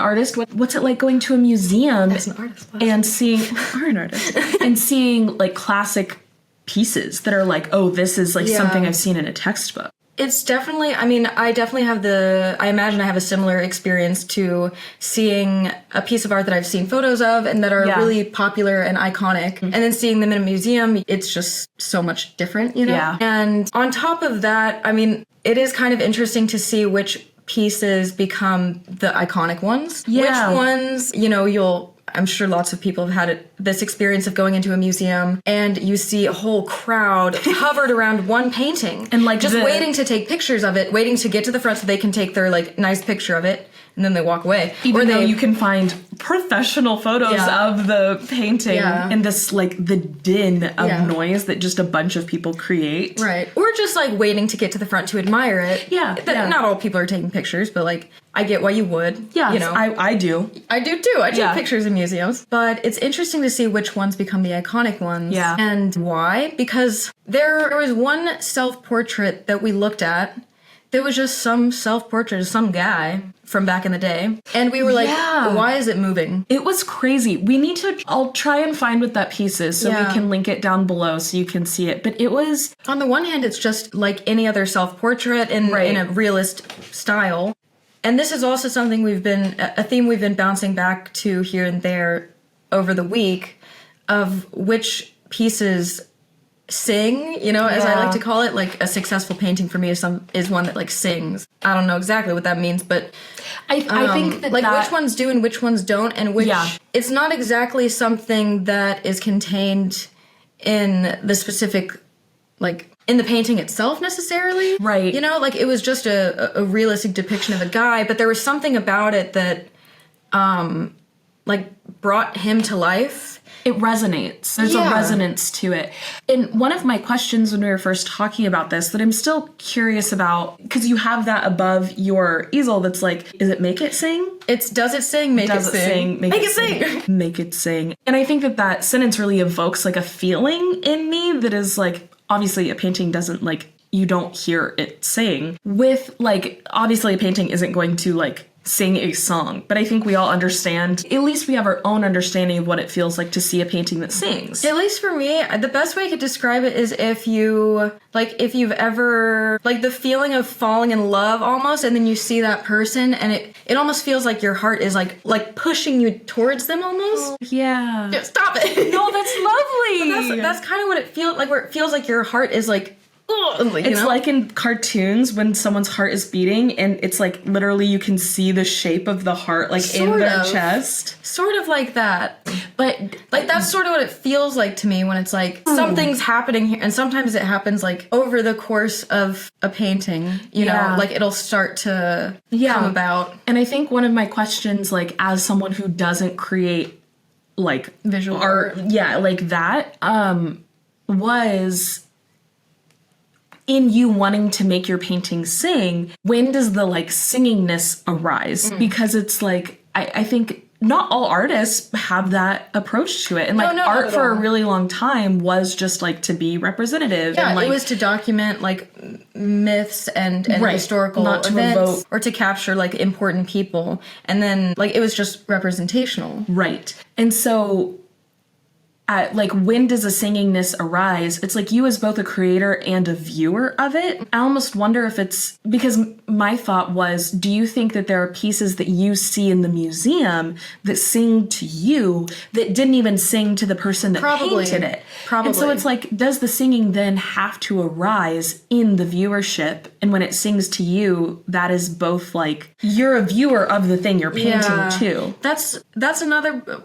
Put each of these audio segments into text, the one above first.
artist, what's it like going to a museum as an artist and seeing are an artist and seeing like classic pieces that are like, oh, this is like something I've seen in a textbook? It's definitely, I mean, I imagine I have a similar experience to seeing a piece of art that I've seen photos of and that are really popular and iconic. And then seeing them in a museum, it's just so much different, you know? Yeah. And on top of that, I mean, it is kind of interesting to see which pieces become the iconic ones. Yeah. Which ones, you know, I'm sure lots of people have had this experience of going into a museum and you see a whole crowd hovered around one painting and like just waiting to take pictures of it, waiting to get to the front so they can take their like nice picture of it, and then they walk away. Even though you can find professional photos of the painting in this like the din of noise that just a bunch of people create. Right. Or just like waiting to get to the front to admire it. Yeah. Not all people are taking pictures, but like I get why you would. Yeah. You know. I do. I do too. I take pictures in museums. But it's interesting to see which ones become the iconic ones. Yeah. And why? Because there was one self-portrait that we looked at. There was just some self-portrait of some guy from back in the day. And we were like, why is it moving? It was crazy. I'll try and find what that piece is so we can link it down below so you can see it. But it was... On the one hand, it's just like any other self-portrait in a realist style. And this is also something a theme we've been bouncing back to here and there over the week of which pieces sing, you know, as I like to call it. Like a successful painting for me is one that like sings. I don't know exactly what that means, but I think that like which ones do and which ones don't, and which it's not exactly something that is contained in the specific like in the painting itself necessarily. Right. You know, like it was just a realistic depiction of a guy, but there was something about it that like brought him to life. It resonates. There's a resonance to it. And one of my questions when we were first talking about this that I'm still curious about, because you have that above your easel that's like, is it make it sing? It's does it sing, make it sing. Make it sing. Make it sing. And I think that sentence really evokes like a feeling in me that is like, obviously a painting doesn't like, you don't hear it sing. With like, obviously a painting isn't going to like sing a song, but I think we all understand, at least we have our own understanding of what it feels like to see a painting that sings. At least for me, the best way I could describe it is if you've ever, like the feeling of falling in love almost, and then you see that person and it almost feels like your heart is like pushing you towards them almost. Yeah. Stop it. No, that's lovely. That's kind of what it feels like, where it feels like your heart is like, it's like in cartoons when someone's heart is beating and it's like literally you can see the shape of the heart like sort in their chest. Sort of like that. But like that's sort of what it feels like to me when it's like something's happening here, and sometimes it happens like over the course of a painting, you know, like it'll start to come about. And I think one of my questions, like as someone who doesn't create like visual art, like that, was in you wanting to make your painting sing, when does the like singingness arise? Because it's like, I think not all artists have that approach to it. And like art for a really long time was just like to be representative. Yeah, and, like, it was to document like myths and historical events, or to capture like important people. And then like it was just representational. Right. And so like when does a singingness arise? It's like you as both a creator and a viewer of it. I almost wonder if it's because my thought was, do you think that there are pieces that you see in the museum that sing to you that didn't even sing to the person that painted it? Probably. And so it's like, does the singing then have to arise in the viewership? And when it sings to you, that is both like you're a viewer of the thing you're painting too. That's another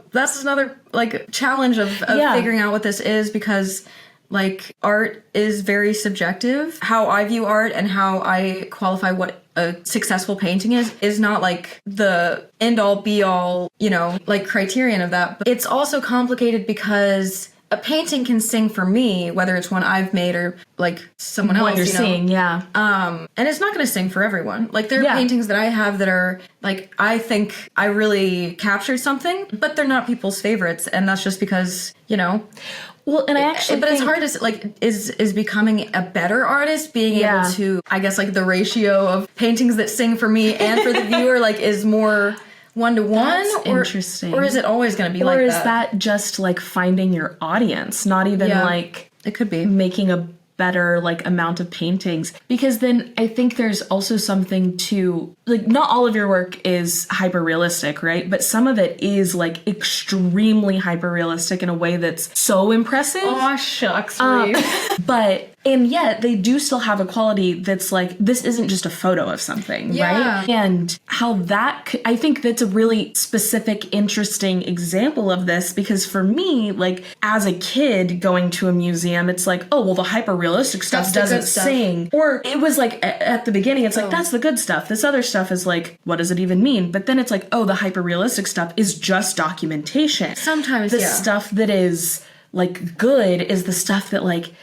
like challenge of figuring out what this is, because like art is very subjective. How I view art and how I qualify what a successful painting is not like the end all be all, you know, like criterion of that. But it's also complicated because a painting can sing for me, whether it's one I've made or like someone else. What you're seeing, and it's not going to sing for everyone. Like there are paintings that I have that are like, I think I really captured something, but they're not people's favorites, and that's just because, you know. Well, and I actually but it's hard to like is becoming a better artist being able to, I guess like the ratio of paintings that sing for me and for the viewer like is more one-to-one, or interesting. or is it always going to be like that? Or is that just like finding your audience, not even like it could be making a better like amount of paintings? Because then I think there's also something to like, not all of your work is hyper realistic, right? But some of it is like extremely hyper realistic in a way that's so impressive. Oh shucks, Reese. And yet they do still have a quality that's like, this isn't just a photo of something, right? And how that I think that's a really specific, interesting example of this, because for me, like as a kid going to a museum, it's like, oh, well, the hyper realistic stuff doesn't sing. Or it was like at the beginning, it's like, that's the good stuff. This other stuff is like, what does it even mean? But then it's like, oh, the hyper realistic stuff is just documentation. Sometimes the stuff that is like good is the stuff that like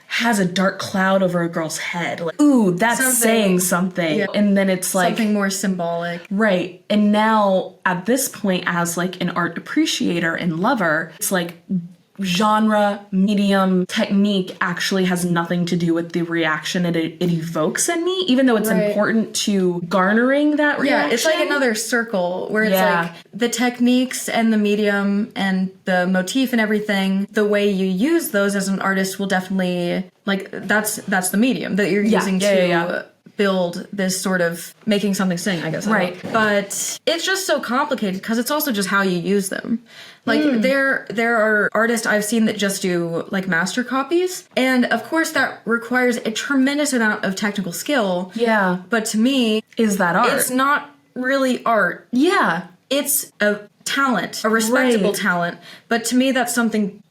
has a dark cloud over a girl's head. Like, ooh, that's saying something. Yeah. And then it's like something more symbolic. Right. And now at this point, as like an art appreciator and lover, it's like genre, medium, technique actually has nothing to do with the reaction it evokes in me, even though it's important to garnering that reaction. Yeah, it's like another circle where it's like the techniques and the medium and the motif and everything, the way you use those as an artist will definitely, like, that's the medium that you're using to build this sort of making something sing, I guess. Right. But it's just so complicated because it's also just how you use them. Like there are artists I've seen that just do like master copies. And of course that requires a tremendous amount of technical skill. Yeah. But to me, is that art? It's not really art. Yeah. It's a talent, a respectable talent. But to me that's something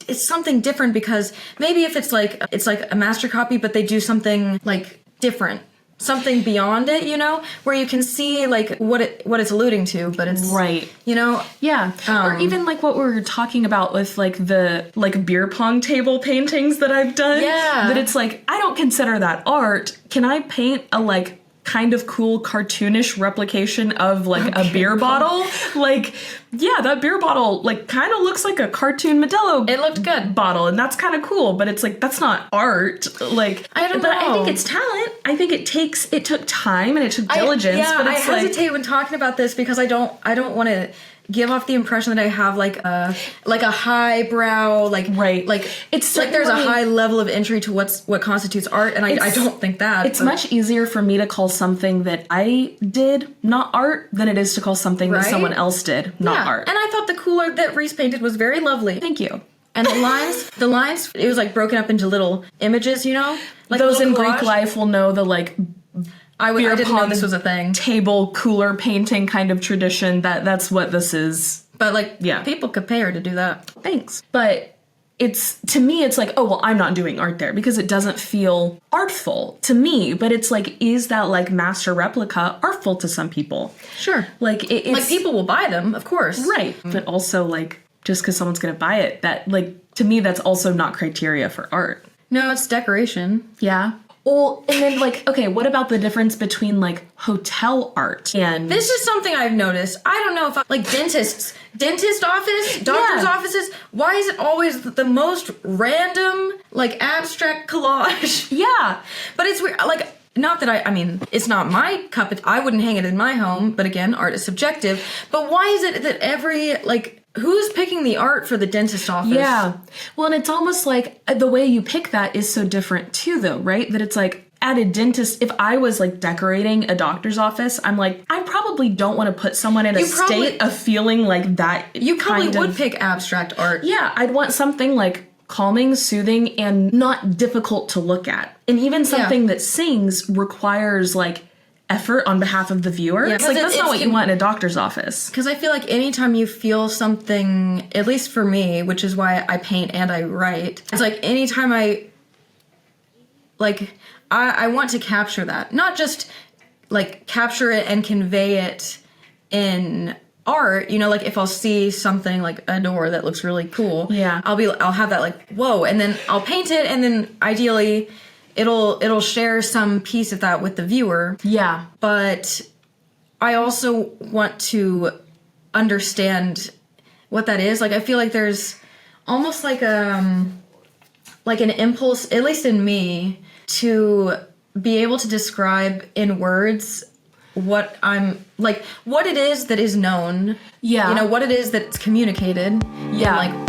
different, because maybe if it's like a master copy, but they do something like different. Something beyond it, you know, where you can see like what it's alluding to, but it's you know, or even like what we were talking about with like the like beer pong table paintings that I've done. That it's like, I don't consider that art. Can I paint a like kind of cool cartoonish replication of like a beer bottle? Like, yeah, that beer bottle like kind of looks like a cartoon Modelo. It looked good bottle, and that's kind of cool, but it's like, that's not art. Like, I don't know. I think it's talent. I think it took time and it took diligence. But it's I hesitate when talking about this because I don't want to give off the impression that I have like a highbrow, like it's like there's a high level of entry to what constitutes art, and I don't think that. It's much easier for me to call something that I did not art than it is to call something that someone else did not art. And I thought the cooler that Reese painted was very lovely. Thank you. And the lines, it was like broken up into little images, you know? Like those in Greek life will know the like I didn't know this was a thing. Table cooler painting kind of tradition. That's what this is. But like, people could pay her to do that. Thanks. But to me, it's like, oh, well, I'm not doing art there because it doesn't feel artful to me. But it's like, is that like master replica artful to some people? Sure. Like, it's like people will buy them, of course. Right. But also like, just because someone's going to buy it, that like, to me, that's also not criteria for art. No, it's decoration. Yeah. Well, and then like, okay, what about the difference between like hotel art and... This is something I've noticed. I don't know if like dentist office, doctor's offices, why is it always the most random, like abstract collage? Yeah. But it's weird, like, not that I mean, it's not my cup, I wouldn't hang it in my home, but again, art is subjective. But why is it that every, like, who's picking the art for the dentist office? Yeah. Well, and it's almost like the way you pick that is so different too, though, right? That it's like at a dentist, if I was like decorating a doctor's office, I'm like, I probably don't want to put someone in a state of feeling like that. You probably would pick abstract art. Yeah. I'd want something like calming, soothing, and not difficult to look at. And even something that sings requires like effort on behalf of the viewer. Yeah, it's like, that's not what you want in a doctor's office. Because I feel like anytime you feel something, at least for me, which is why I paint and I write, it's like anytime I want to capture that. Not just like capture it and convey it in art, you know, like if I'll see something like a door that looks really cool, I'll have that like, whoa, and then I'll paint it, and then ideally it'll share some piece of that with the viewer. Yeah. But I also want to understand what that is. Like, I feel like there's almost like an impulse, at least in me, to be able to describe in words what I'm like, what it is that is known. Yeah. You know, what it is that's communicated. Yeah. And like